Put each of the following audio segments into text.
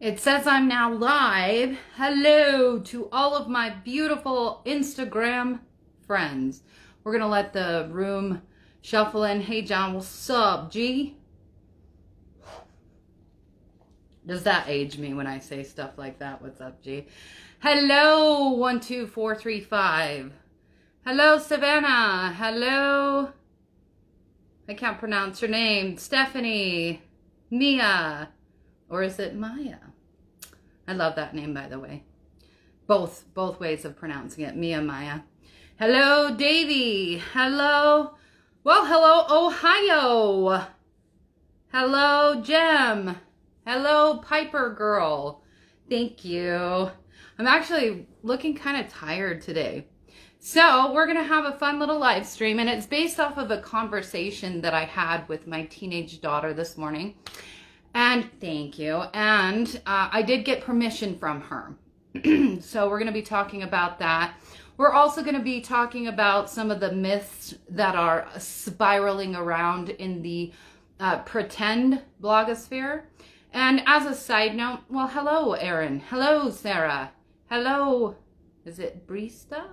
It says I'm now live. Hello to all of my beautiful Instagram friends. We're going to let the room shuffle in. Hey, John, what's up, G? Does that age me when I say stuff like that? What's up, G? Hello, 12435. Hello, Savannah. Hello. I can't pronounce your name. Stephanie. Mia. Or is it Maya? I love that name, by the way. Both ways of pronouncing it. Mia, Maya. Hello, Davy. Hello. Well, hello, Ohio. Hello, Jem. Hello, Piper Girl. Thank you. I'm actually looking kind of tired today. So we're going to have a fun little live stream, and it's based off of a conversation that I had with my teenage daughter this morning. And thank you. And I did get permission from her. So we're going to be talking about that. We're also going to be talking about some of the myths that are spiraling around in the pretend blogosphere. And as a side note, well, hello, Erin. Hello, Sarah. Hello. Is it Brista?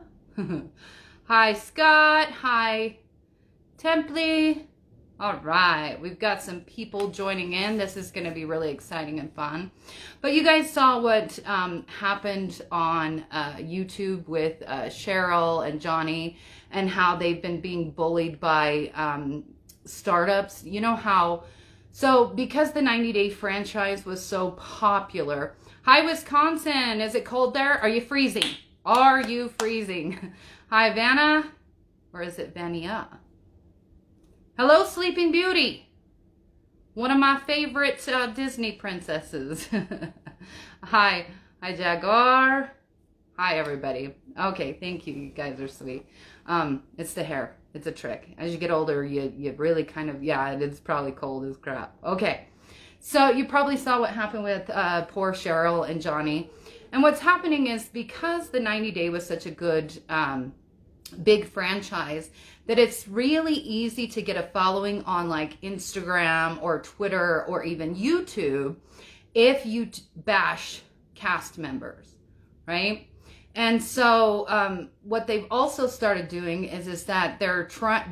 Hi, Scott. Hi, Templey. All right, we've got some people joining in. This is going to be really exciting and fun. But you guys saw what happened on YouTube with Cheryl and Johnny and how they've been being bullied by startups. You know how, so because the 90-day franchise was so popular. Hi, Wisconsin. Is it cold there? Are you freezing? Are you freezing? Hi, Vanna. Or is it Vania? Hello, Sleeping Beauty. One of my favorite Disney princesses. Hi. Hi, Jaguar. Hi, everybody. Okay, thank you. You guys are sweet. It's the hair. It's a trick. As you get older, you really kind of, yeah, it's probably cold as crap. Okay. So you probably saw what happened with poor Cheryl and Johnny. And what's happening is because the 90-day was such a good big franchise, that it's really easy to get a following on like Instagram or Twitter or even YouTube if you bash cast members, right? And so what they've also started doing is that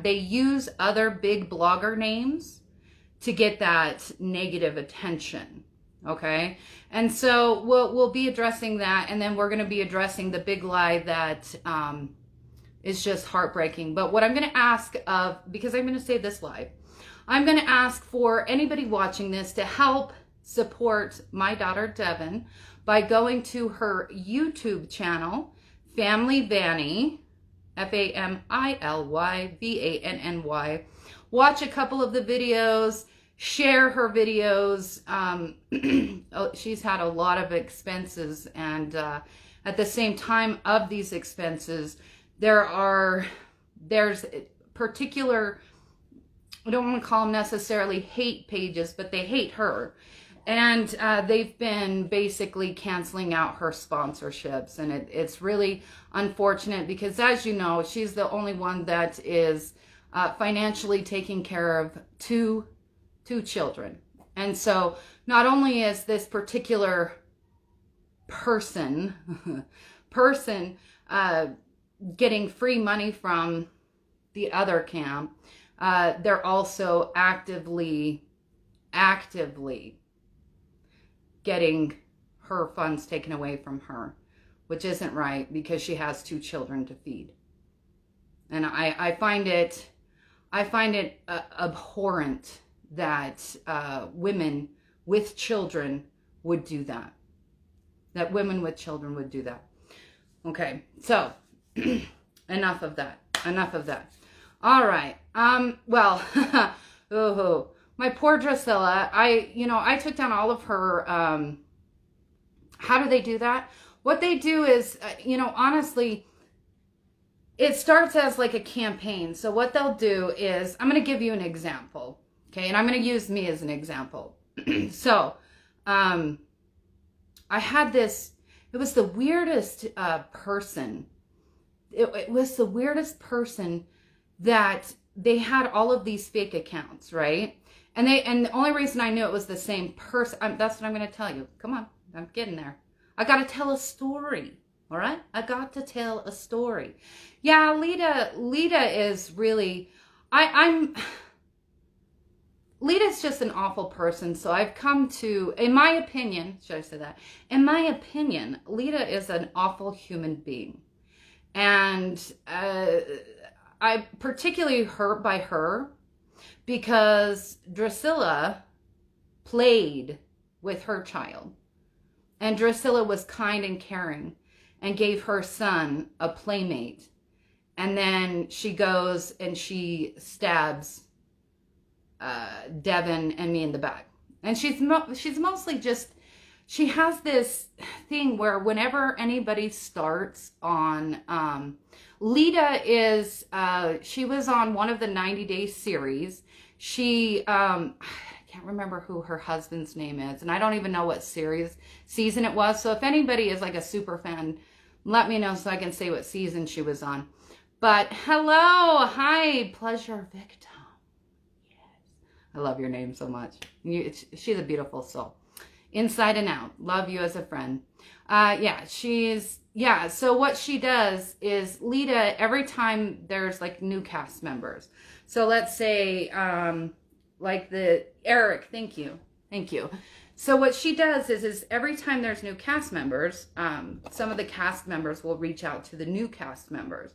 they use other big blogger names to get that negative attention. Okay, and so we'll be addressing that, and then we're going to be addressing the big lie that is just heartbreaking. But what I'm going to ask of, because I'm going to say this live, I'm going to ask for anybody watching this to help support my daughter Deavan by going to her YouTube channel, Family Vanny, FAMILY, watch a couple of the videos, share her videos. She's had a lot of expenses, and at the same time of these expenses, there's particular, I don't want to call them necessarily hate pages, but they hate her. And they've been basically canceling out her sponsorships. And it's really unfortunate because, as you know, she's the only one that is financially taking care of two children. And so not only is this particular person getting free money from the other camp, they're also actively getting her funds taken away from her, which isn't right because she has 2 children to feed. And I find it abhorrent that women with children would do that. That women with children would do that. Okay, so enough of that. All right. Well, oh, my poor Drusilla. I took down all of her. How do they do that? What they do is, honestly, it starts as like a campaign. So what they'll do is, I'm going to give you an example. Okay, and I'm going to use me as an example. So, I had this. It was the weirdest person. It was the weirdest person that they had all of these fake accounts, right? And the only reason I knew it was the same person, that's what I'm going to tell you. Come on, I'm getting there. I got to tell a story. All right. I got to tell a story. Yeah. Lita is really, Lita's just an awful person. So I've come to, in my opinion, should I say that? In my opinion, Lita is an awful human being. And I'm particularly hurt by her because Drusilla played with her child. And Drusilla was kind and caring and gave her son a playmate. And then she goes and she stabs Deavan and me in the back. And she's mostly just, she has this thing where whenever anybody starts on, Lita is, she was on one of the 90-day series. She, I can't remember who her husband's name is, and I don't even know what season it was. So if anybody is like a super fan, let me know so I can say what season she was on. But hello, hi, Pleasure Victim. I love your name so much. She's a beautiful soul. Inside and out. Love you as a friend. So what she does is Lita, every time there's like new cast members. So let's say, like Eric, thank you. So what she does is every time there's new cast members, some of the cast members will reach out to the new cast members.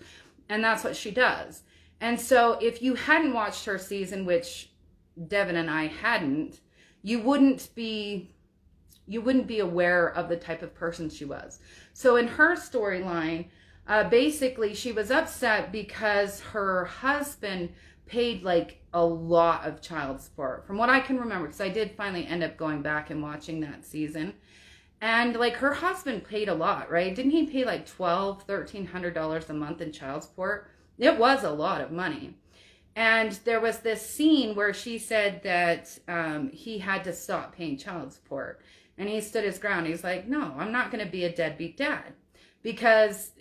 And that's what she does. And so if you hadn't watched her season, which Deavan and I hadn't, you wouldn't be aware of the type of person she was. So in her storyline, basically she was upset because her husband paid like a lot of child support, from what I can remember, because I did finally end up going back and watching that season. And like her husband paid a lot, right? Didn't he pay like $1,200 a month in child support? It was a lot of money. And there was this scene where she said that he had to stop paying child support. And he stood his ground. He's like, no, I'm not going to be a deadbeat dad. Because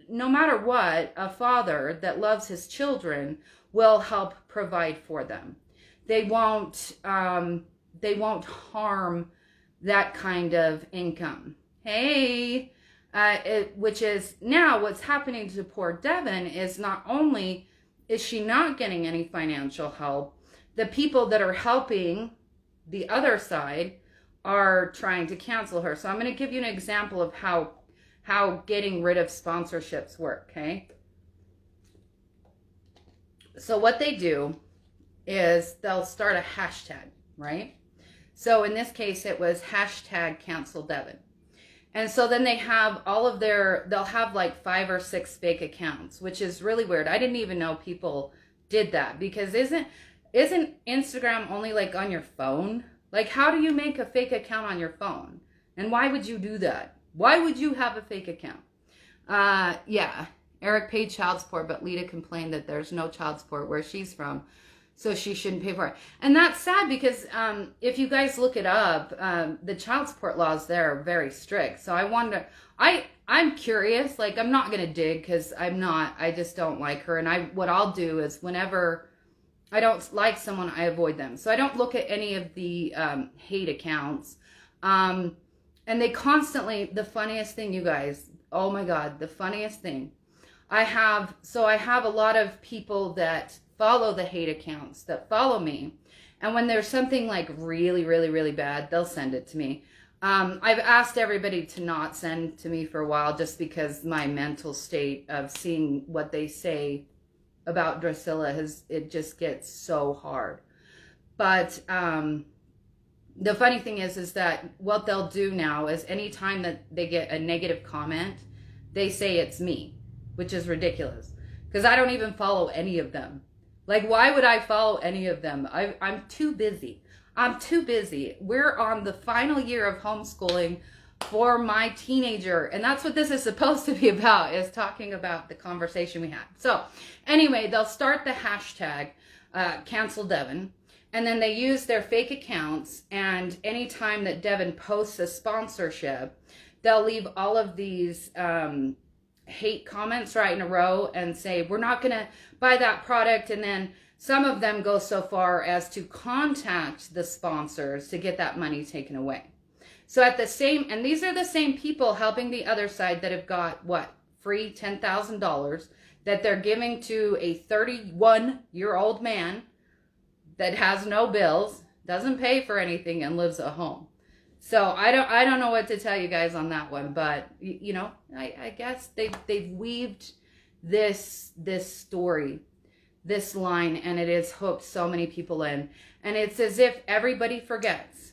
no matter what, a father that loves his children will help provide for them. They won't harm that kind of income. Hey, which is now what's happening to poor Deavan is not only is she not getting any financial help, the people that are helping the other side are trying to cancel her. So I'm going to give you an example of how getting rid of sponsorships work, okay? So what they do is they'll start a hashtag, right? So in this case, it was hashtag cancel Deavan. And so then they have they'll have like 5 or 6 fake accounts, which is really weird. I didn't even know people did that, because isn't Instagram only like on your phone? Like, how do you make a fake account on your phone? And why would you do that? Why would you have a fake account? Yeah, Eric paid child support, but Lita complained that there's no child support where she's from, so she shouldn't pay for it. And that's sad, because if you guys look it up, the child support laws there are very strict. So I wonder, I'm curious, like, I'm not going to dig, because I just don't like her. And what I'll do is whenever I don't like someone, I avoid them. So I don't look at any of the hate accounts. And they constantly, the funniest thing, you guys, oh my God, the funniest thing. I have a lot of people that follow the hate accounts, that follow me. And when there's something like really, really, really bad, they'll send it to me. I've asked everybody to not send to me for a while, just because my mental state of seeing what they say about Drusilla it just gets so hard. But the funny thing is that what they'll do now is anytime that they get a negative comment, they say it's me, which is ridiculous, because I don't even follow any of them. Like, why would I follow any of them? I'm too busy. I'm too busy. We're on the final year of homeschooling for my teenager. And that's what this is supposed to be about, is talking about the conversation we had. So anyway, they'll start the hashtag cancel Deavan. And then they use their fake accounts. And anytime that Deavan posts a sponsorship, they'll leave all of these hate comments right in a row and say, we're not going to buy that product. And then some of them go so far as to contact the sponsors to get that money taken away. So at the same, and these are the same people helping the other side that have got, what, free $10,000 that they're giving to a 31-year-old man that has no bills, doesn't pay for anything, and lives at home. So I don't know what to tell you guys on that one, but you know, I guess they've weaved this story, this line, and it has hooked so many people in. And it's as if everybody forgets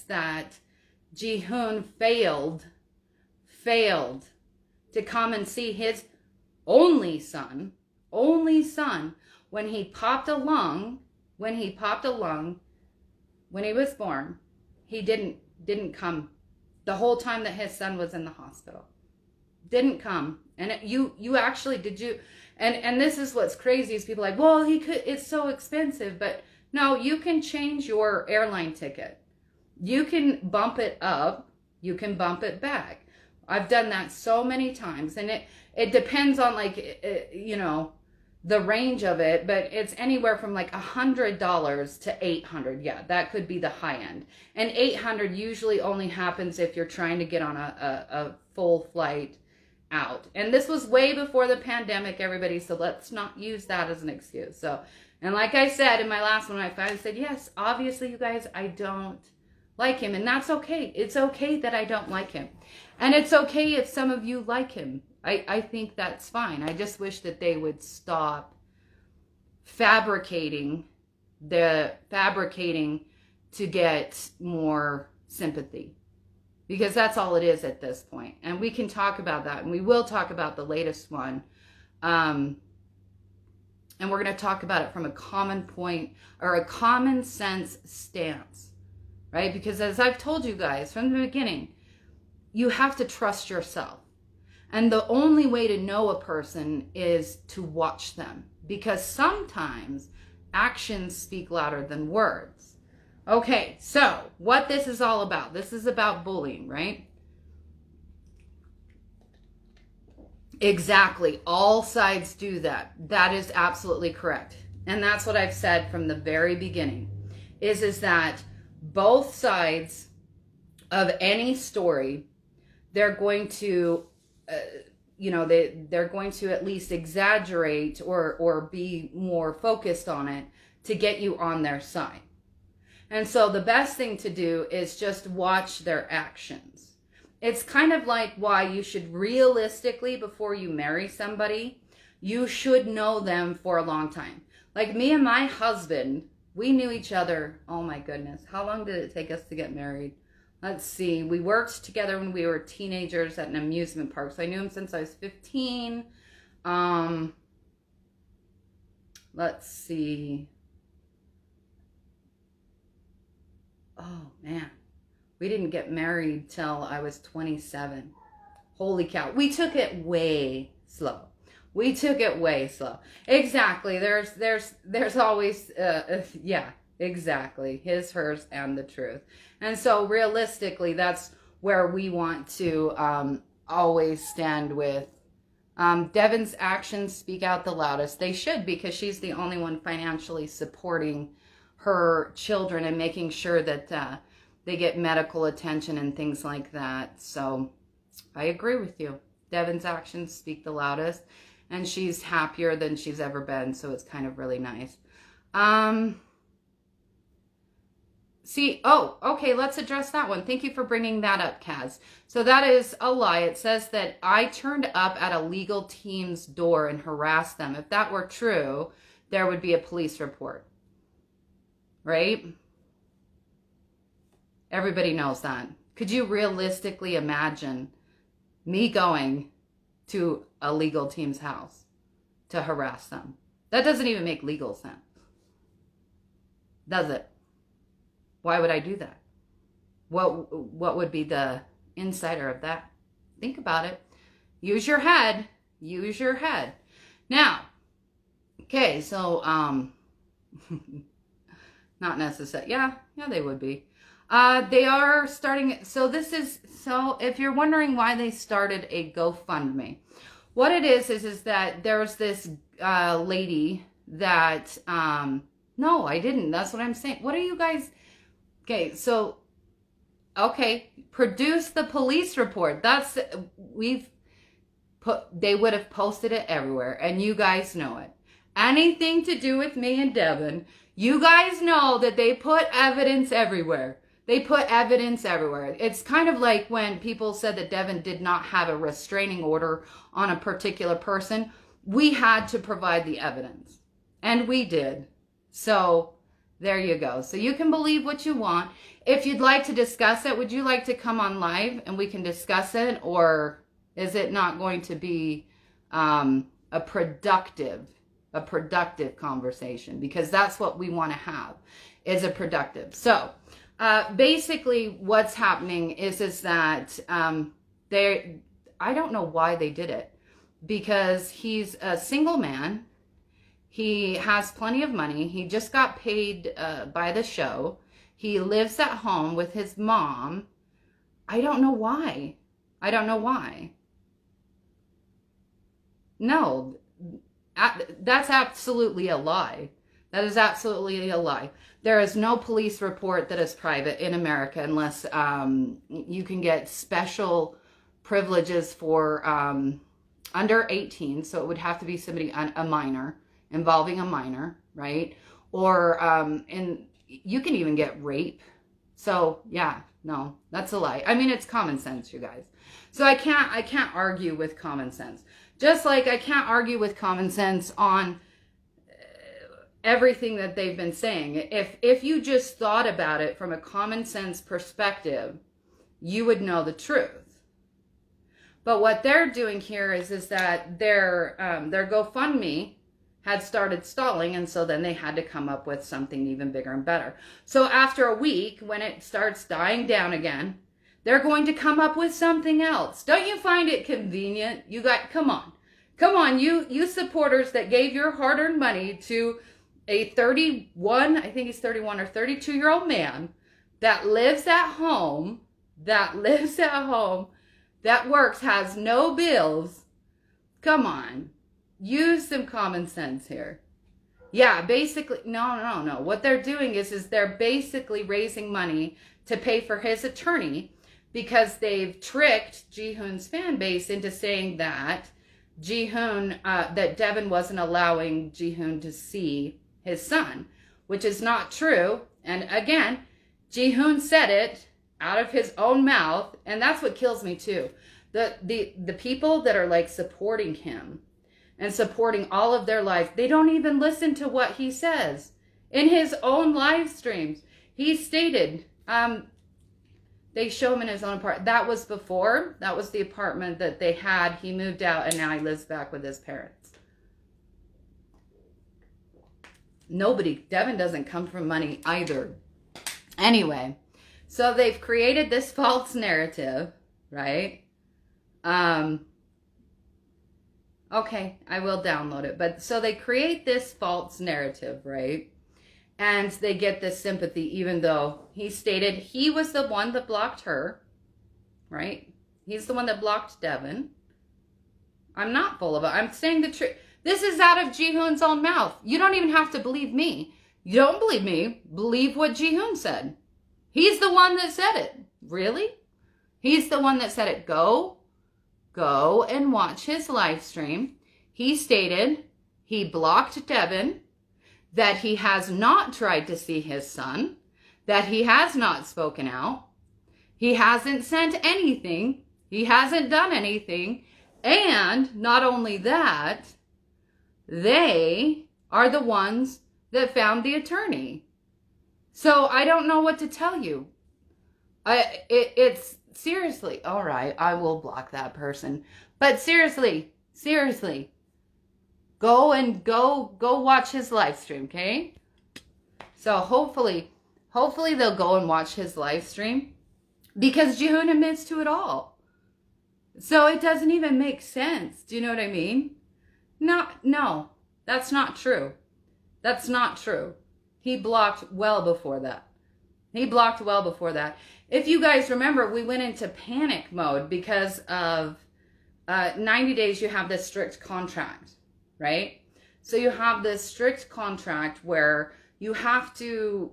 that Jihoon failed to come and see his only son, when he popped a lung, when he was born. He didn't come the whole time that his son was in the hospital. Didn't come. And you actually, did you, and this is what's crazy, is people are like, well, it's so expensive. But no, you can change your airline ticket. You can bump it up. You can bump it back. I've done that so many times. And it depends on, like, you know, the range of it, but it's anywhere from like $100 to $800. Yeah, that could be the high end. And $800 usually only happens if you're trying to get on a full flight out. And this was way before the pandemic, everybody, so let's not use that as an excuse. So, and like I said in my last one, I finally said, yes, obviously, you guys, I don't like him, and that's okay. It's okay that I don't like him. And it's okay if some of you like him. I think that's fine. I just wish that they would stop fabricating to get more sympathy, because that's all it is at this point. And we can talk about that, and we will talk about the latest one. And we're going to talk about it from a common point, or a common sense stance, right? Because as I've told you guys from the beginning, you have to trust yourself. And the only way to know a person is to watch them, because sometimes actions speak louder than words. Okay, so what this is all about, this is about bullying, right? Exactly. All sides do that. That is absolutely correct. And that's what I've said from the very beginning, is that both sides of any story, they're going to you know, they're going to at least exaggerate or be more focused on it to get you on their side. And so the best thing to do is just watch their actions. It's kind of like why you should realistically, before you marry somebody, you should know them for a long time. Like me and my husband, we knew each other, oh my goodness, how long did it take us to get married? Let's see, we worked together when we were teenagers at an amusement park. So I knew him since I was 15. Let's see. Oh, man. We didn't get married till I was 27. Holy cow. We took it way slow. We took it way slow. Exactly. There's always, yeah, exactly. His, hers, and the truth. And so realistically, that's where we want to always stand with. Deavan's actions speak out the loudest. They should, because she's the only one financially supporting her children and making sure that they get medical attention and things like that. So I agree with you. Deavan's actions speak the loudest, and she's happier than she's ever been. So it's kind of really nice. See, oh, okay, let's address that one. Thank you for bringing that up, Kaz. So that is a lie. It says that I turned up at a legal team's door and harassed them. If that were true, there would be a police report, right? Everybody knows that. Could you realistically imagine me going to a legal team's house to harass them? That doesn't even make legal sense, does it? Why would I do that? What would be the insider of that? Think about it. Use your head. Use your head. Now, okay, so, not necessary. Yeah, they would be. They are starting, so if you're wondering why they started a GoFundMe, what it is that there's this lady that, no, I didn't. That's what I'm saying. What are you guys... Okay, so Okay, produce the police report. They would have posted it everywhere, and you guys know it. Anything to do with me and Deavan, you guys know that they put evidence everywhere. They put evidence everywhere. It's kind of like when people said that Deavan did not have a restraining order on a particular person. We had to provide the evidence, and we did. So there you go. So you can believe what you want. If you'd like to discuss it, would you like to come on live and we can discuss it? Or is it not going to be a productive conversation? Because that's what we want to have, is a productive. So basically what's happening is that I don't know why they did it. Because he's a single man. He has plenty of money. He just got paid by the show. He lives at home with his mom. I don't know why. I don't know why. No, that's absolutely a lie. That is absolutely a lie. There is no police report that is private in America unless you can get special privileges for under 18. So it would have to be somebody, a minor, involving a minor, right? Or and you can even get rape. So yeah, no, that's a lie. I mean, it's common sense, you guys. So I can't argue with common sense. Just like I can't argue with common sense on everything that they've been saying. If you just thought about it from a common sense perspective, you would know the truth. But what they're doing here is that their GoFundMe had started stalling, and so then they had to come up with something even bigger and better. So after a week, when it starts dying down again, they're going to come up with something else. Don't you find it convenient? You got, come on, you supporters that gave your hard-earned money to a 31, I think he's 31 or 32-year-old man that lives at home, that works, has no bills. Come on. Use some common sense here. Yeah, basically, no. What they're doing is they're basically raising money to pay for his attorney because they've tricked Jihoon's fan base into saying that that Deavan wasn't allowing Jihoon to see his son, which is not true. And again, Jihoon said it out of his own mouth, and that's what kills me too. The people that are like supporting him and supporting all of their life, they don't even listen to what he says in his own live streams. He stated, they show him in his own apartment. That was before. That was the apartment that they had. He moved out, and now he lives back with his parents. Deavan doesn't come from money either. Anyway, so they've created this false narrative, right? Okay, I will download it. But so they create this false narrative, right? And they get this sympathy, even though he stated he was the one that blocked her, right? He's the one that blocked Deavan. I'm not full of it. I'm saying the truth. This is out of Jihoon's own mouth. You don't even have to believe me. You don't believe me. Believe what Jihoon said. He's the one that said it. Really? He's the one that said it. Go and watch his live stream. He stated he blocked Deavan, that he has not tried to see his son, that he has not spoken out, he hasn't sent anything, he hasn't done anything, and not only that, they are the ones that found the attorney. So I don't know what to tell you. It's seriously, all right, I will block that person. But seriously, go watch his live stream, okay? So hopefully they'll go and watch his live stream, because Jihoon admits to it all. So it doesn't even make sense. Do you know what I mean? No, that's not true. That's not true. He blocked well before that. If you guys remember, we went into panic mode because of 90 days. You have this strict contract, right? So you have this strict contract where you have to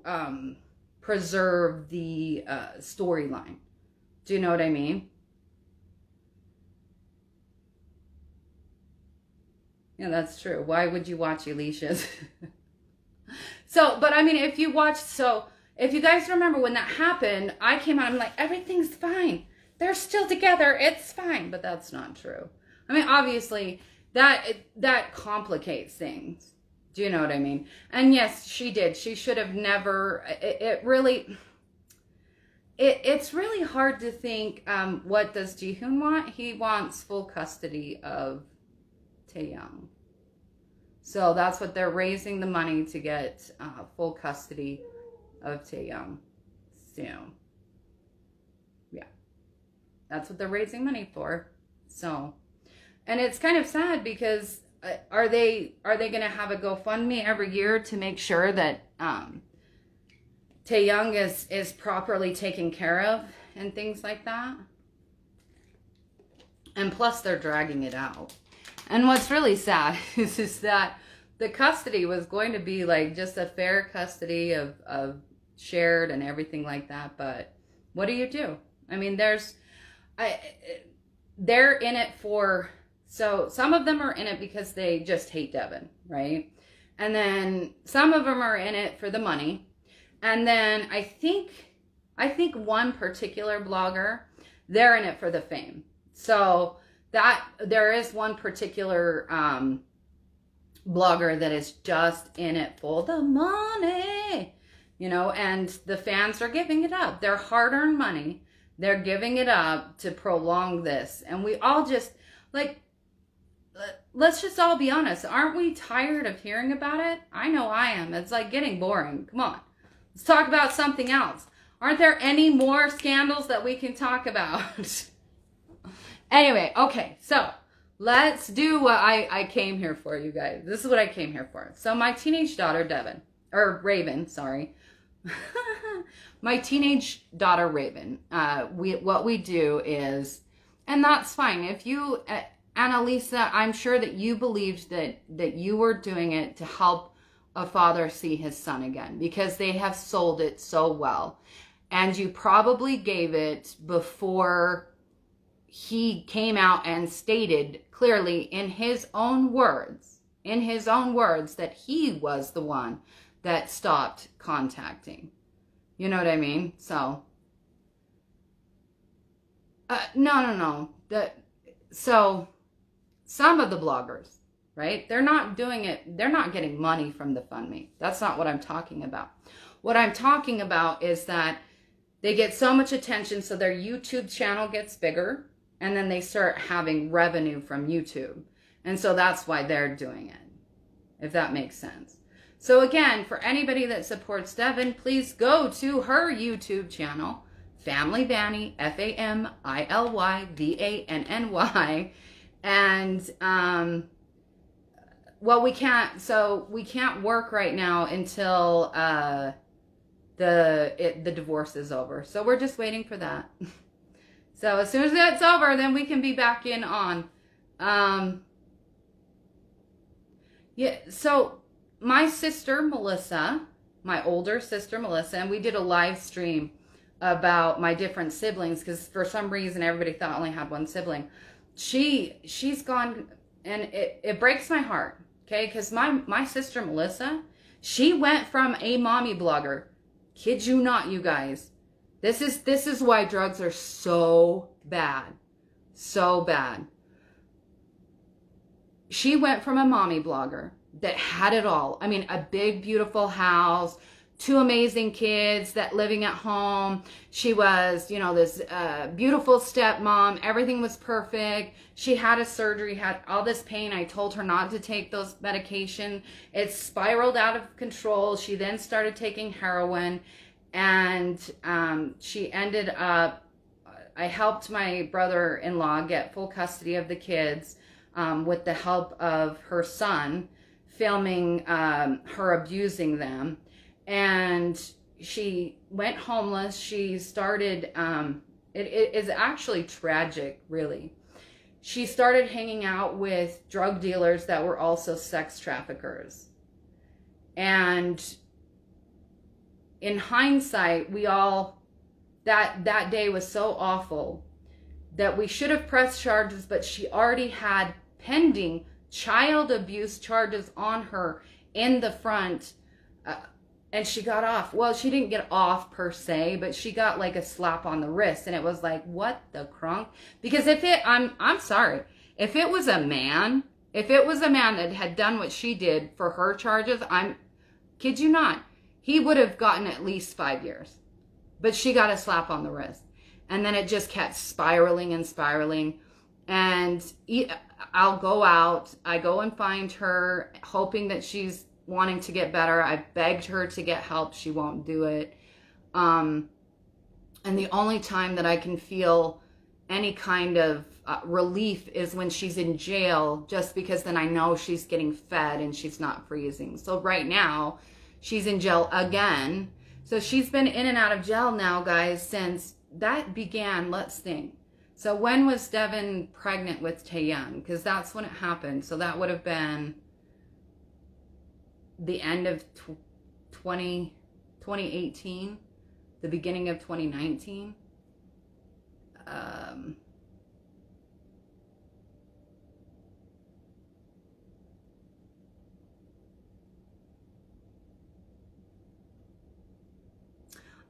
preserve the storyline. Do you know what I mean? Yeah, that's true. Why would you watch Elicia's? So, but I mean, if you watch, so if you guys remember when that happened, I came out, I'm like, everything's fine. They're still together. It's fine. But that's not true. I mean, obviously, that complicates things. Do you know what I mean? And yes, she did. She should have never, it's really hard to think, what does Jihoon want? He wants full custody of Taeyoung. So that's what they're raising the money to get, full custody of Taeyoung. So, yeah. That's what they're raising money for. So, and it's kind of sad because are they going to have a GoFundMe every year to make sure that Taeyoung is properly taken care of and things like that? And plus they're dragging it out. And what's really sad is that the custody was going to be like just a fair custody of shared and everything like that. But what do? I mean, they're in it for, so some of them are in it because they just hate Deavan, right? And then some of them are in it for the money. And then I think one particular blogger, they're in it for the fame. So that there is one particular blogger that is just in it for the money, you know, and the fans are giving it up. Their hard-earned money, they're giving it up to prolong this. And we all just, like, let's just all be honest. Aren't we tired of hearing about it? I know I am. It's like getting boring. Come on. Let's talk about something else. Aren't there any more scandals that we can talk about? Anyway, okay, so let's do what I came here for, you guys. This is what I came here for. So my teenage daughter, Raven, sorry. My teenage daughter, Raven, what we do is, and that's fine. If you, Annalisa, I'm sure that you believed that you were doing it to help a father see his son again because they have sold it so well. And you probably gave it before he came out and stated clearly in his own words, that he was the one that stopped contacting. You know what I mean? So, no. So, some of the bloggers, right? They're not doing it. They're not getting money from the GoFundMe. That's not what I'm talking about. What I'm talking about is that they get so much attention, so their YouTube channel gets bigger. And then they start having revenue from YouTube. And so that's why they're doing it, if that makes sense. So again, for anybody that supports Deavan, please go to her YouTube channel, Family Vanny, FAMILYVANNY. And, well, we can't work right now until the divorce is over. So we're just waiting for that. So as soon as that's over, then we can be back in on. Yeah, so my sister, Melissa, my older sister, Melissa, and we did a live stream about my different siblings because for some reason everybody thought I only had one sibling. She's gone, and it breaks my heart, okay? Because my sister, Melissa, she went from a mommy blogger. Kid you not, you guys. This is why drugs are so bad. So bad. She went from a mommy blogger that had it all. I mean, a big, beautiful house, 2 amazing kids that living at home. She was, you know, this beautiful stepmom. Everything was perfect. She had a surgery, had all this pain. I told her not to take those medication. It spiraled out of control. She then started taking heroin. And she ended up, I helped my brother-in-law get full custody of the kids with the help of her son, filming her abusing them. And she went homeless. She started, it is actually tragic, really. She started hanging out with drug dealers that were also sex traffickers. And in hindsight, we all, that day was so awful that we should have pressed charges, but she already had pending child abuse charges on her in the front, and she got off. Well, she didn't get off per se, but she got like a slap on the wrist, and it was like, what the crunk? Because if it, I'm sorry, if it was a man that had done what she did for her charges, kid you not, he would have gotten at least 5 years. But she got a slap on the wrist. And then it just kept spiraling and spiraling. And I'll go out. I go and find her, hoping that she's wanting to get better. I begged her to get help. She won't do it. And the only time that I can feel any kind of relief is when she's in jail, just because then I know she's getting fed and she's not freezing. So right now, she's in jail again. So she's been in and out of jail now, guys, since that began. Let's think. So when was Deavan pregnant with Taeyang? Because that's when it happened. So that would have been the end of 2018, the beginning of 2019.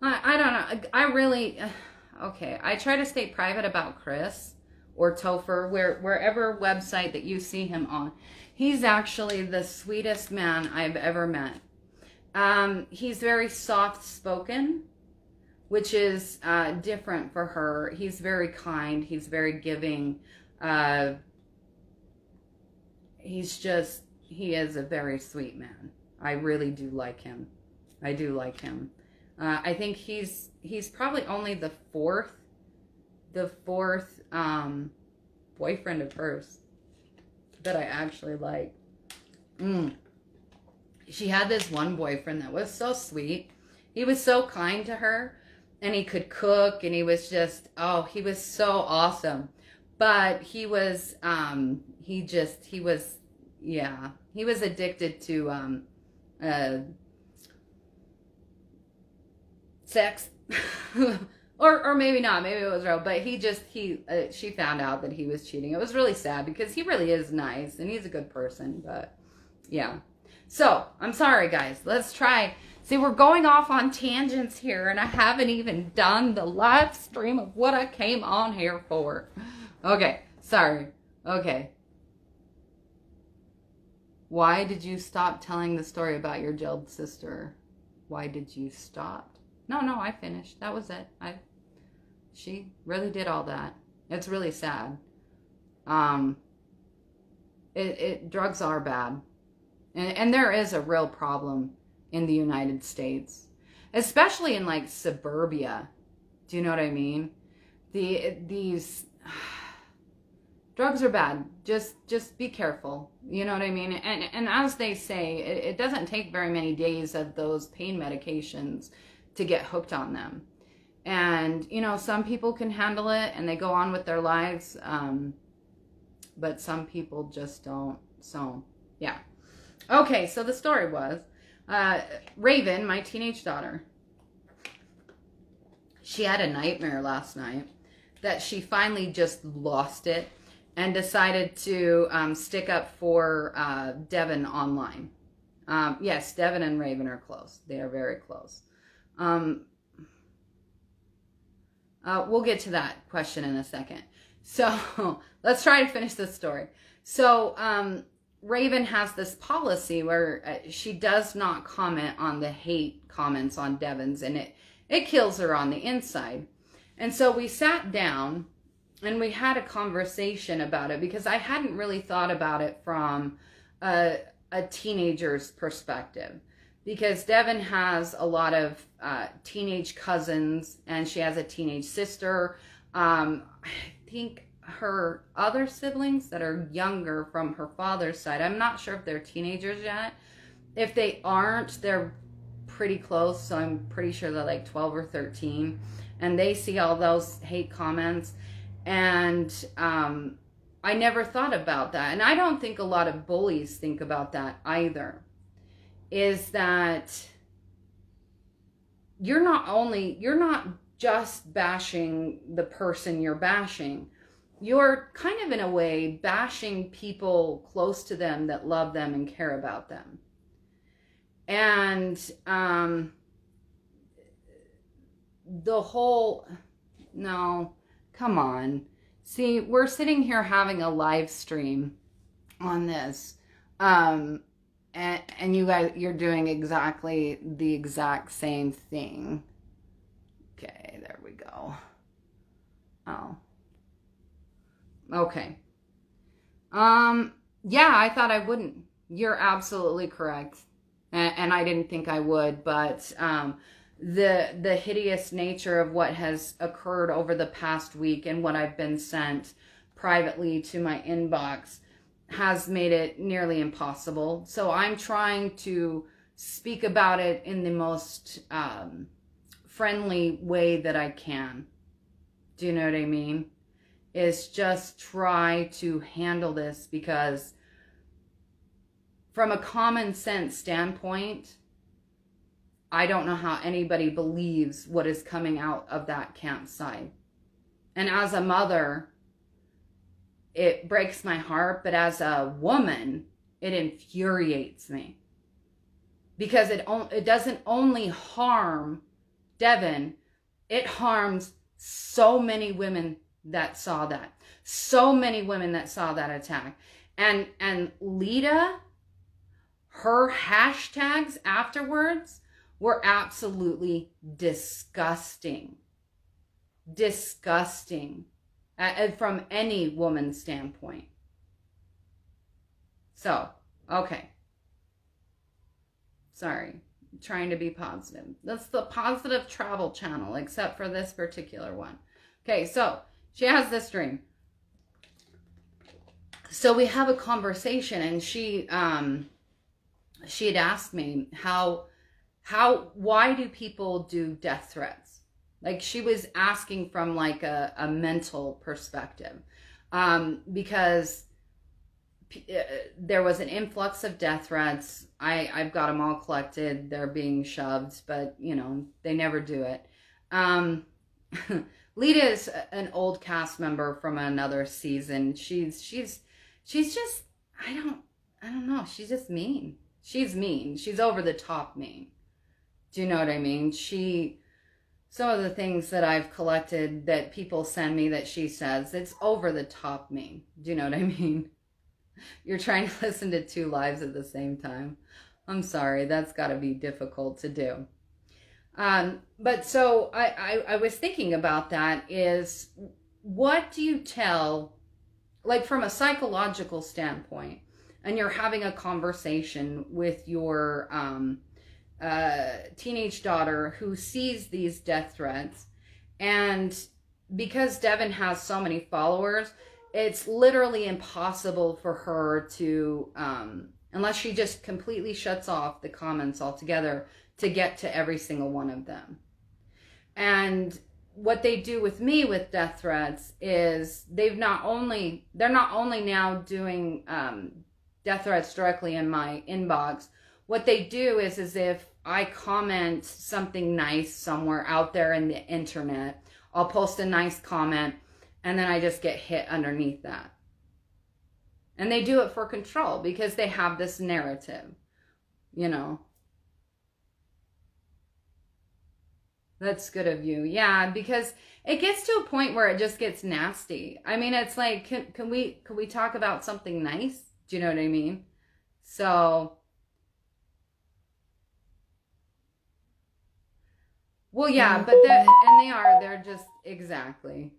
I don't know. I really, okay. I try to stay private about Chris or Topher, wherever website that you see him on. He's actually the sweetest man I've ever met. He's very soft-spoken, which is different for her. He's very kind. He's very giving. He is a very sweet man. I really do like him. I do like him. I think he's probably only the fourth boyfriend of hers that I actually like. She had this one boyfriend that was so sweet. He was so kind to her, and he could cook, and he was just, oh, he was so awesome. But he was he was addicted to sex. or maybe not, maybe it was real, but she found out that he was cheating. It was really sad because he really is nice and he's a good person, but yeah. So I'm sorry, guys. Let's try. See, we're going off on tangents here, and I haven't even done the live stream of what I came on here for. Okay, sorry. Okay. Why did you stop telling the story about your jailed sister? Why did you stop? No, I finished. That was it. She really did all that. It's really sad. Drugs are bad. And there is a real problem in the United States, especially in like suburbia. Do you know what I mean? These drugs are bad. Just be careful. You know what I mean? And as they say, it doesn't take very many days of those pain medications to get hooked on them. And, you know, some people can handle it and they go on with their lives. But some people just don't. So, yeah. Okay, so the story was, Raven, my teenage daughter, she had a nightmare last night that she finally just lost it and decided to stick up for Deavan online. Yes, Deavan and Raven are close. They are very close. We'll get to that question in a second. So let's try to finish this story. So Raven has this policy where she does not comment on the hate comments on Deavan's, and it kills her on the inside. And so we sat down and we had a conversation about it because I hadn't really thought about it from a teenager's perspective. Because Deavan has a lot of teenage cousins, and she has a teenage sister. I think her other siblings that are younger from her father's side, I'm not sure if they're teenagers yet. If they aren't, they're pretty close, so I'm pretty sure they're like 12 or 13. And they see all those hate comments. And I never thought about that. And I don't think a lot of bullies think about that either. Is that you're not just bashing the person you're bashing. You're kind of, in a way, bashing people close to them that love them and care about them. And the whole, no, come on. See, we're sitting here having a live stream on this. And you guys, you're doing exactly the exact same thing. Okay, there we go. Oh. Okay. Yeah, I thought I wouldn't. You're absolutely correct. And I didn't think I would, but the hideous nature of what has occurred over the past week and what I've been sent privately to my inbox has made it nearly impossible. So I'm trying to speak about it in the most friendly way that I can. Do you know what I mean? Is just try to handle this, because from a common sense standpoint, I don't know how anybody believes what is coming out of that campsite. And as a mother, it breaks my heart, but as a woman, it infuriates me. Because it doesn't only harm Deavan, it harms so many women that saw that. So many women that saw that attack. And Lita, her hashtags afterwards were absolutely disgusting. Disgusting. From any woman's standpoint. So, okay. Sorry. I'm trying to be positive. That's the positive travel channel, except for this particular one. Okay, so she has this dream. So we have a conversation, and she had asked me why do people do death threats? Like, she was asking from like a mental perspective, because there was an influx of death threats. I've got them all collected. They're being shoved, but you know, they never do it. Lita is an old cast member from another season. She's just, I don't know. She's just mean. She's mean. She's over the top mean. Do you know what I mean? Some of the things that I've collected that people send me that she says, it's over the top mean. Do you know what I mean? You're trying to listen to two lives at the same time. I'm sorry, that's got to be difficult to do. But so I was thinking about that, is what do you tell, like from a psychological standpoint, and you're having a conversation with your teenage daughter who sees these death threats, and because Deavan has so many followers, it's literally impossible for her to, unless she just completely shuts off the comments altogether, to get to every single one of them. And what they do with me with death threats is they're not only now doing death threats directly in my inbox. What they do is if I comment something nice somewhere out there in the internet, I'll post a nice comment, and then I just get hit underneath that. And they do it for control, because they have this narrative, you know. That's good of you. Yeah, because it gets to a point where it just gets nasty. I mean, it's like, can we talk about something nice? Do you know what I mean? So, well, yeah, but they're just, exactly.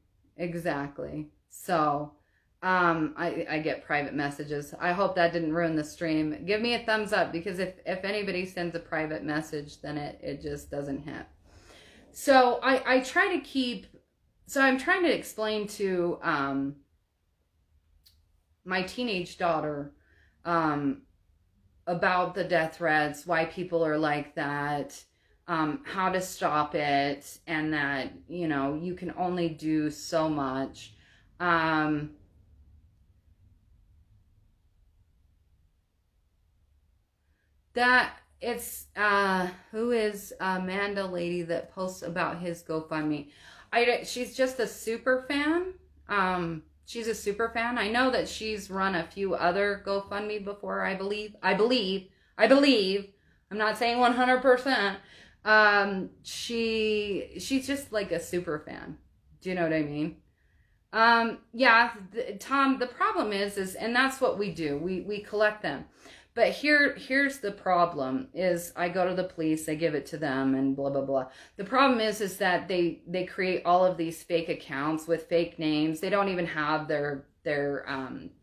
So, I get private messages. I hope that didn't ruin the stream. Give me a thumbs up, because if anybody sends a private message, then it just doesn't hit. So I try to keep, so I'm trying to explain to my teenage daughter about the death threats, why people are like that, how to stop it, and that, you know, you can only do so much. That who is Amanda lady that posts about his GoFundMe? She's just a super fan. She's a super fan. I know that she's run a few other GoFundMe before, I believe. I'm not saying 100%. She's just like a super fan. Do you know what I mean? Yeah, Tom, the problem is, and that's what we do. We collect them. But here's the problem is I go to the police, they give it to them and blah, blah, blah. The problem is that they create all of these fake accounts with fake names. They don't even have their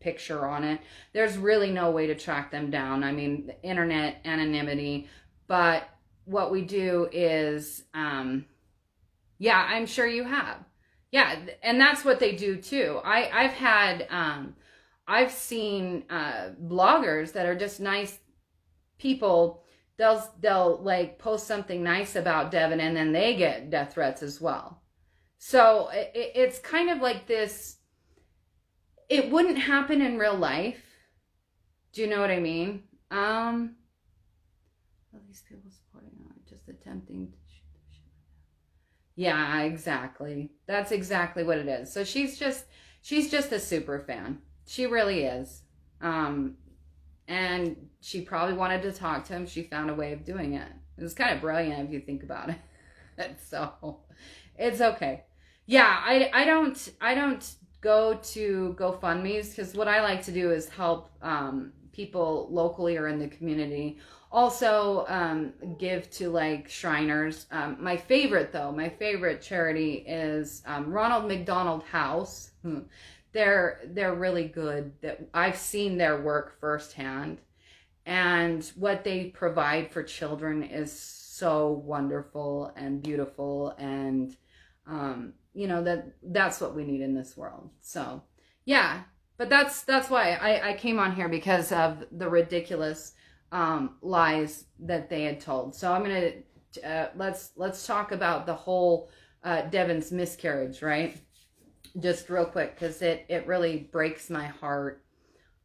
picture on it. There's really no way to track them down. I mean, the internet anonymity. But what we do is, yeah, I'm sure you have. Yeah, and that's what they do too. I've seen bloggers that are just nice people. They'll like post something nice about Deavan and then they get death threats as well. So it's kind of like this. It wouldn't happen in real life. Do you know what I mean? All these people supporting her, just attempting to shoot the shit. Yeah, exactly. That's exactly what it is. So she's just a super fan. She really is. And she probably wanted to talk to him. She found a way of doing it. It was kind of brilliant if you think about it. So it's okay. Yeah, I don't go to GoFundMe's because what I like to do is help people locally or in the community. Also give to like Shriners. My favorite charity is Ronald McDonald House. They're really good. That I've seen their work firsthand, and what they provide for children is so wonderful and beautiful, and you know, that's what we need in this world. So yeah, but that's why I came on here, because of the ridiculous lies that they had told. So I'm gonna let's talk about the whole Deavan's miscarriage, right? Just real quick, because it really breaks my heart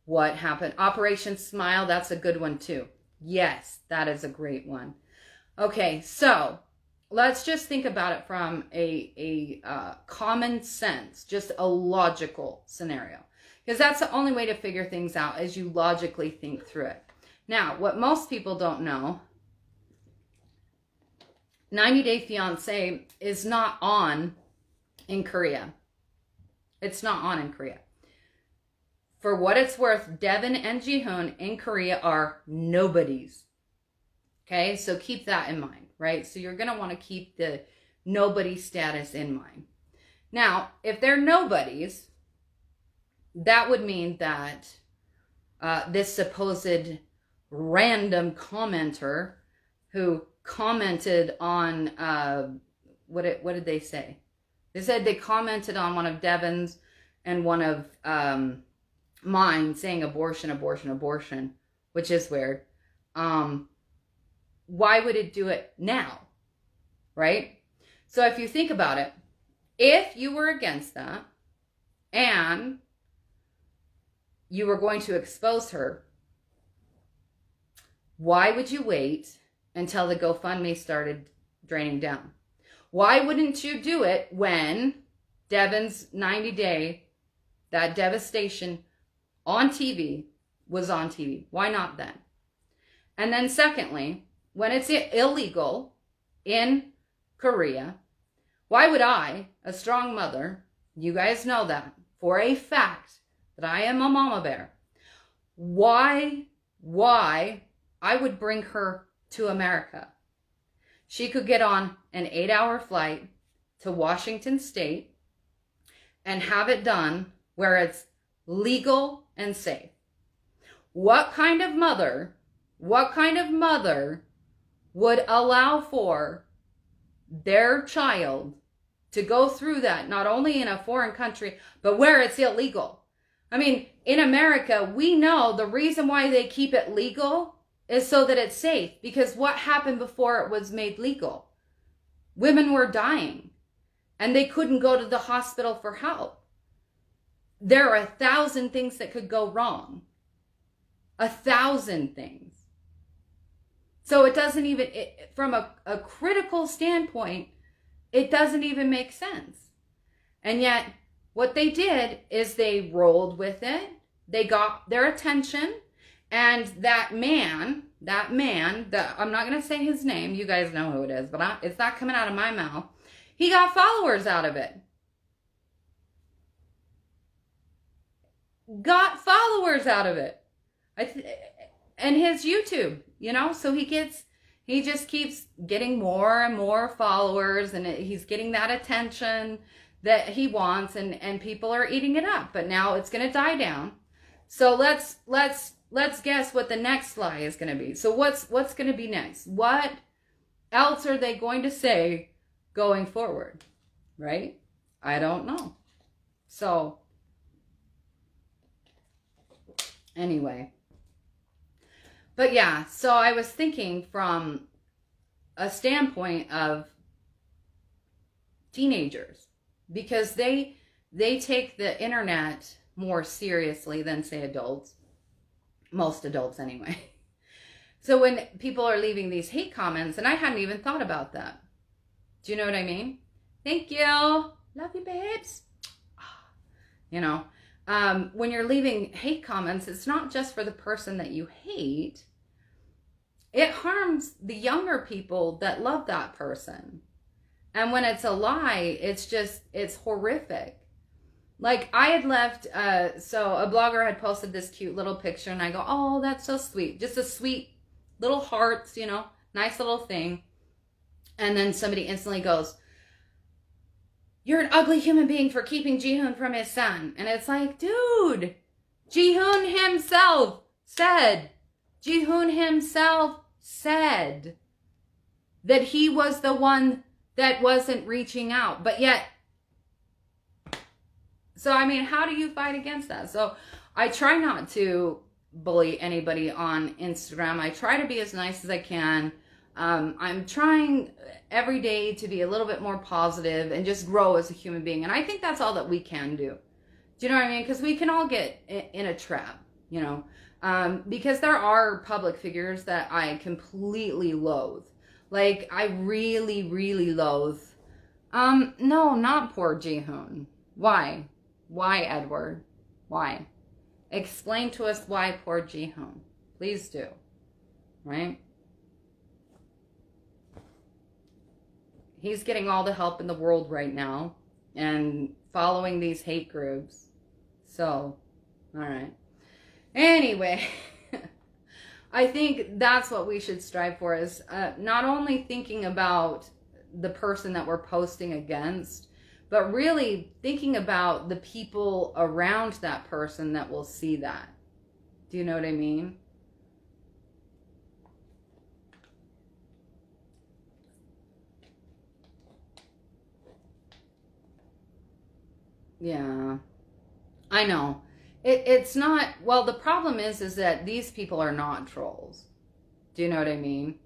what happened. Operation Smile, that's a good one too. Yes, that is a great one. Okay, so let's just think about it from a common sense, just a logical scenario. Because that's the only way to figure things out, is you logically think through it. Now, what most people don't know, 90 Day Fiance is not on in Korea. It's not on in Korea. For what it's worth, Deavan and Jihoon in Korea are nobodies. Okay, so keep that in mind, right? So you're going to want to keep the nobody status in mind. Now, if they're nobodies, that would mean that this supposed random commenter who commented on, what did they say? They said they commented on one of Deavan's and one of mine saying abortion, abortion, abortion, which is weird. Why would it do it now? Right? So if you think about it, if you were against that and you were going to expose her, why would you wait until the GoFundMe started draining down? Why wouldn't you do it when Deavan's 90 Day, that devastation on TV, was on TV? Why not then? And then secondly, when it's illegal in Korea, why would I, a strong mother, you guys know that for a fact that I am a mama bear, why I would bring her to America? She could get on an 8-hour flight to Washington State and have it done where it's legal and safe. What kind of mother would allow for their child to go through that, not only in a foreign country, but where it's illegal? I mean, in America, we know the reason why they keep it legal is so that it's safe. Because what happened before it was made legal? Women were dying and they couldn't go to the hospital for help. There are 1,000 things that could go wrong. 1,000 things. So it doesn't even, from a critical standpoint, it doesn't even make sense. And yet, what they did is they rolled with it. They got their attention. And that man, I'm not going to say his name. You guys know who it is, but it's not coming out of my mouth. He got followers out of it. Got followers out of it. And his YouTube, you know, so he just keeps getting more and more followers, and he's getting that attention that he wants, and people are eating it up. But now it's going to die down. So let's guess what the next lie is going to be. So what's going to be next? What else are they going to say going forward? Right? I don't know. So anyway. But yeah, so I was thinking from a standpoint of teenagers, because they take the internet more seriously than, say, adults. Most adults anyway. So when people are leaving these hate comments, and I hadn't even thought about that. Do you know what I mean? Thank you. Love you, babes. You know, when you're leaving hate comments, it's not just for the person that you hate. It harms the younger people that love that person. And when it's a lie, it's horrific. Like, I had left, so a blogger had posted this cute little picture, and I go, oh, that's so sweet. Just a sweet little hearts, you know, nice little thing. And then somebody instantly goes, you're an ugly human being for keeping Jihoon from his son. And it's like, dude, Jihoon himself said that he was the one that wasn't reaching out. But yet, so I mean, how do you fight against that? So I try not to bully anybody on Instagram. I try to be as nice as I can. I'm trying every day to be a little bit more positive and just grow as a human being. And I think that's all that we can do. Do you know what I mean? Because we can all get in a trap, you know. Because there are public figures that I completely loathe. Like, I really, really loathe. No, not poor Jihoon. Why? Why, Edward? Why? Explain to us why poor Jihoon. Please do. Right? He's getting all the help in the world right now and following these hate groups. So, all right. Anyway, I think that's what we should strive for, is not only thinking about the person that we're posting against, but really thinking about the people around that person that will see that. Do you know what I mean? Yeah, I know. It's not, well, the problem is that these people are not trolls. Do you know what I mean?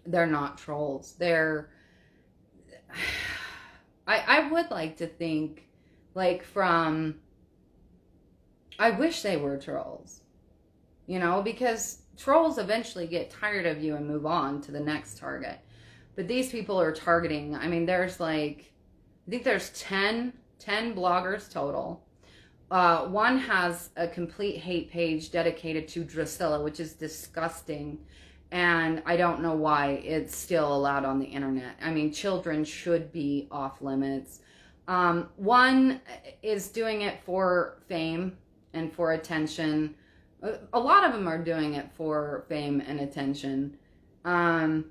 They're not trolls. They're, I would like to think, like, from, I wish they were trolls. You know, because trolls eventually get tired of you and move on to the next target. But these people are targeting, I mean, there's like, I think there's 10 bloggers total. One has a complete hate page dedicated to Drusilla, which is disgusting. And I don't know why it's still allowed on the internet. I mean, children should be off limits. One is doing it for fame and for attention. A lot of them are doing it for fame and attention. I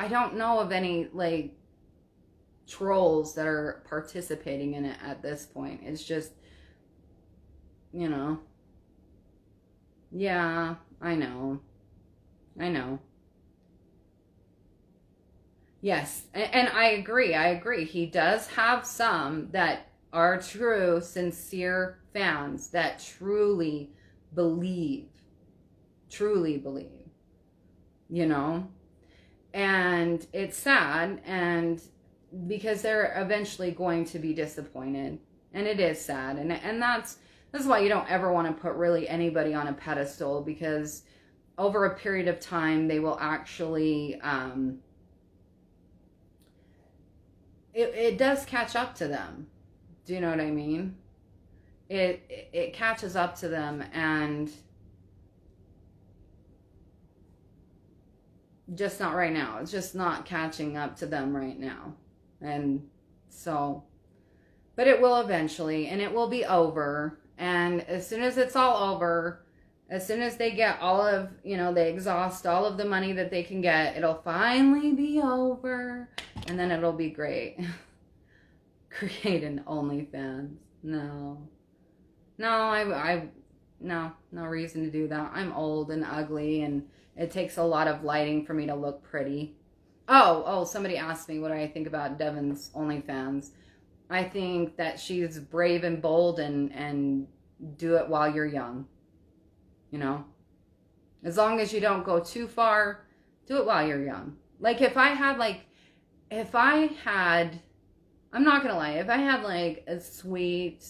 don't know of any, like, trolls that are participating in it at this point. It's just, you know. Yeah, I know. I know. Yes, and I agree. He does have some that are true, sincere fans that truly believe, you know. And it's sad, and because they're eventually going to be disappointed, and it is sad, and that's why you don't ever want to put really anybody on a pedestal, because over a period of time, they will actually, it does catch up to them. Do you know what I mean? It catches up to them, and just not right now. It's just not catching up to them right now. And so, but it will eventually, and it will be over. And as soon as it's all over, as soon as they get all of, you know, they exhaust all of the money that they can get, it'll finally be over, and then it'll be great. Create an OnlyFans. No, no reason to do that. I'm old and ugly, and it takes a lot of lighting for me to look pretty. Oh, somebody asked me what I think about Deavan's OnlyFans. I think that she's brave and bold, and do it while you're young. You know? As long as you don't go too far, do it while you're young. Like, I'm not gonna lie, if I had like a sweet,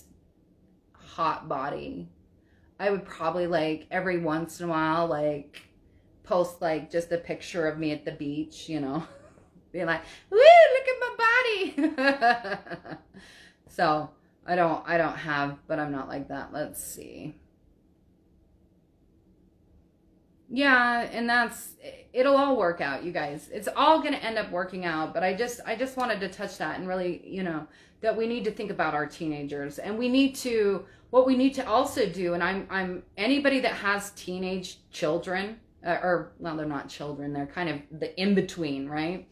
hot body, I would probably like every once in a while like post like just a picture of me at the beach, you know, being like, woo, look at my body. So I don't have, but I'm not like that. Let's see. Yeah, and it'll all work out, you guys. It's all going to end up working out, but I just wanted to touch that, and really, you know, that we need to think about our teenagers, and what we need to also do, and I'm anybody that has teenage children, or, well, they're not children, they're kind of the in-between, right?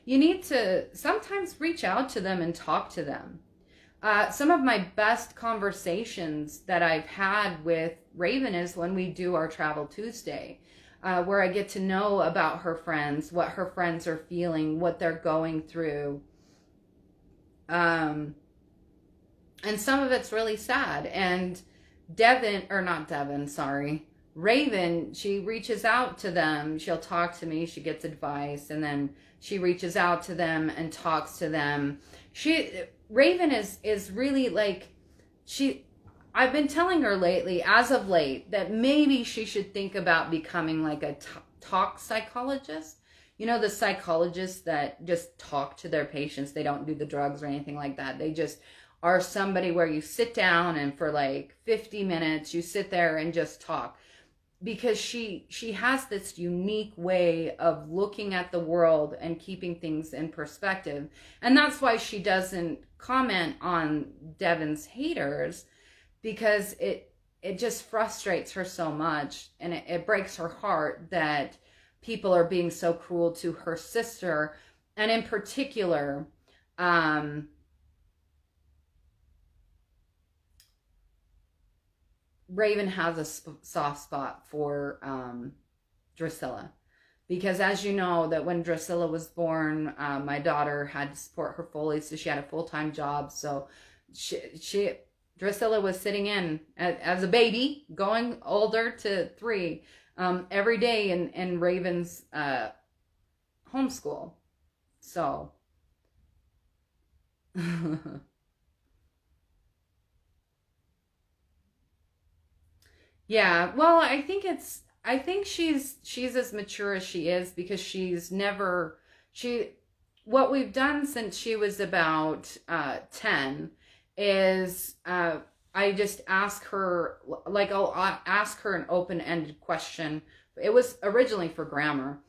You need to sometimes reach out to them and talk to them. Some of my best conversations that I've had with Raven is when we do our Travel Tuesday, where I get to know about her friends, what her friends are feeling, what they're going through. And some of it's really sad. And Raven, she reaches out to them. She'll talk to me. She gets advice, and then she reaches out to them and talks to them. Raven is really like, I've been telling her lately, as of late, that maybe she should think about becoming like a talk psychologist. You know, the psychologists that just talk to their patients. They don't do the drugs or anything like that. They just are somebody where you sit down and for like 50 minutes, you sit there and just talk. Because she has this unique way of looking at the world and keeping things in perspective. And that's why she doesn't comment on Deavan's haters, because it just frustrates her so much, and it breaks her heart that people are being so cruel to her sister. And in particular, Raven has a soft spot for Drusilla, because as you know, that when Drusilla was born, my daughter had to support her fully, so she had a full-time job. So Drusilla was sitting in as a baby, going older to 3, every day in Raven's homeschool. So yeah, well, I think she's as mature as she is, because what we've done since she was about 10 is I just ask her, like, I'll ask her an open-ended question. It was originally for grammar.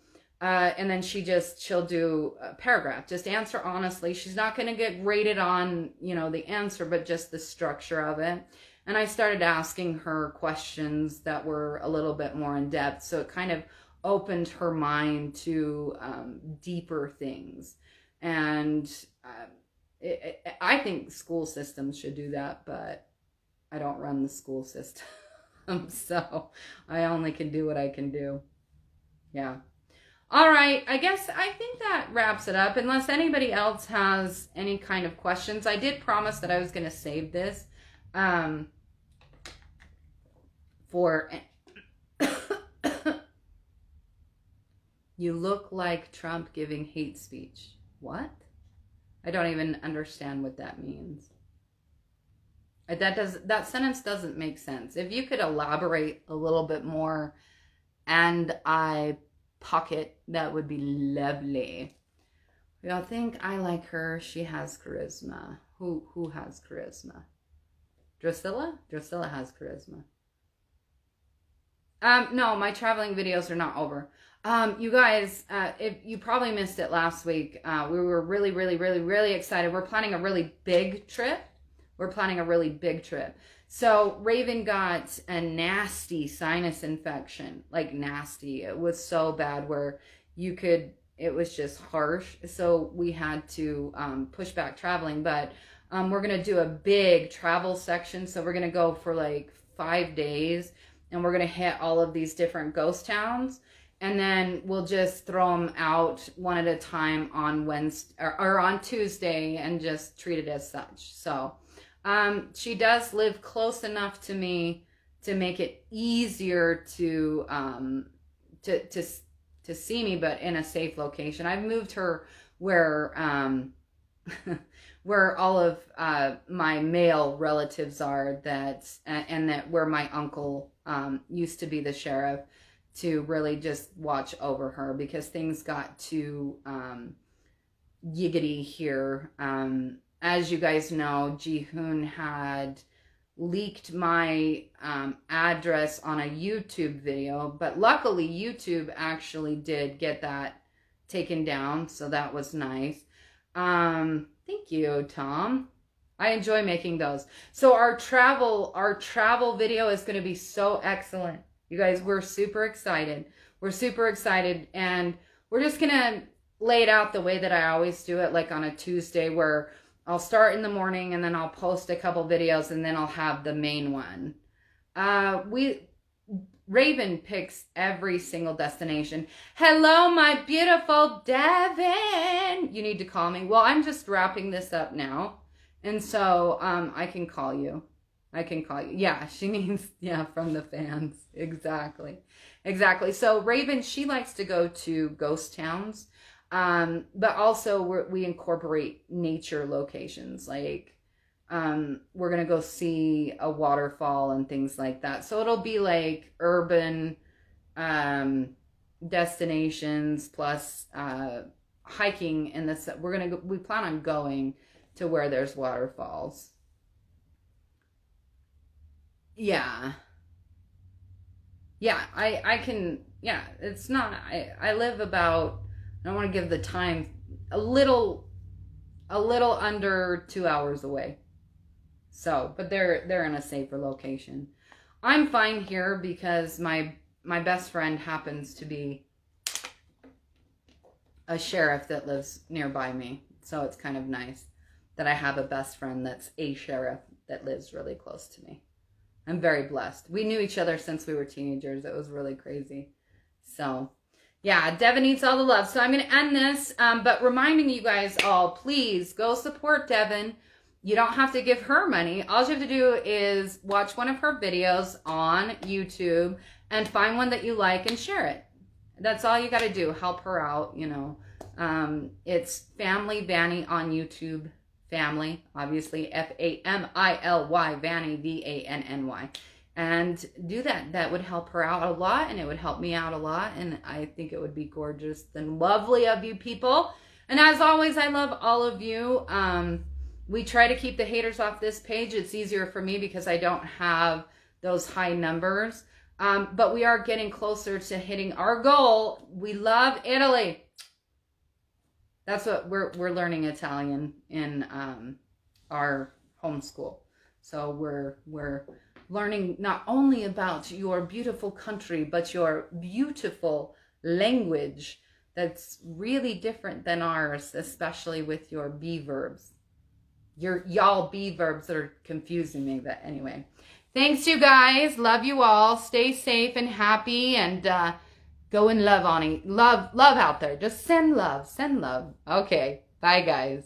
And then she'll do a paragraph, just answer honestly. She's not going to get rated on, you know, the answer, but just the structure of it. And I started asking her questions that were a little bit more in depth. So it kind of opened her mind to deeper things. And I think school systems should do that, but I don't run the school system. So I only can do what I can do. Yeah. All right. I think that wraps it up. Unless anybody else has any kind of questions. I did promise that I was going to save this. For you look like Trump giving hate speech. What? I don't even understand what that means. That sentence doesn't make sense. If you could elaborate a little bit more, and eye pocket. That would be lovely. I think I like her. She has charisma. Who has charisma? Drusilla? Drusilla has charisma. No, my traveling videos are not over. You guys, if you probably missed it last week, we were really excited. We're planning a really big trip. So Raven got a nasty sinus infection, like nasty. It was so bad where it was just harsh. So we had to push back traveling, but we're going to do a big travel section. So we're going to go for like 5 days, and we're going to hit all of these different ghost towns. And then we'll just throw them out one at a time on Wednesday or on Tuesday and just treat it as such. So she does live close enough to me to make it easier to see me, but in a safe location. I've moved her where where all of my male relatives are, and that where my uncle used to be the sheriff, to really just watch over her, because things got too giggity here. As you guys know, Jihoon had leaked my address on a YouTube video, but luckily YouTube actually did get that taken down, so that was nice. Thank you, Tom. I enjoy making those. So our travel video is going to be so excellent. You guys, we're super excited. We're super excited, and we're just going to lay it out the way that I always do it, like on a Tuesday, where I'll start in the morning and then I'll post a couple videos and then I'll have the main one. Raven picks every single destination. Hello, my beautiful Deavan. You need to call me. Well, I'm just wrapping this up now, and so I can call you. Yeah, she means, yeah, from the fans. Exactly. So Raven, she likes to go to ghost towns, but also we incorporate nature locations. Like we're gonna go see a waterfall and things like that. So it'll be like urban destinations plus hiking in this. We plan on going to where there's waterfalls. Yeah, I can, yeah, it's not, I live about, I don't want to give the time, a little under 2 hours away. So, but they're in a safer location. I'm fine here because my best friend happens to be a sheriff that lives nearby me. So it's kind of nice that I have a best friend that's a sheriff that lives really close to me. I'm very blessed. We knew each other since we were teenagers. It was really crazy. So, yeah, Deavan needs all the love. So I'm going to end this, but reminding you guys all, please go support Deavan. You don't have to give her money. All you have to do is watch one of her videos on YouTube and find one that you like and share it. That's all you got to do. Help her out, you know. It's Family Vanny on YouTube. Family, obviously, Family, Vanny, Vanny. And do that. That would help her out a lot, and it would help me out a lot, and I think it would be gorgeous and lovely of you people. And as always, I love all of you. We try to keep the haters off this page. It's easier for me because I don't have those high numbers. But we are getting closer to hitting our goal. We love Italy. That's what we're learning Italian in our homeschool. So we're learning not only about your beautiful country, but your beautiful language that's really different than ours, especially with your be verbs. Y'all be verbs that are confusing me, but anyway. Thanks, you guys. Love you all. Stay safe and happy, and go and love out there. Just send love. Okay. Bye, guys.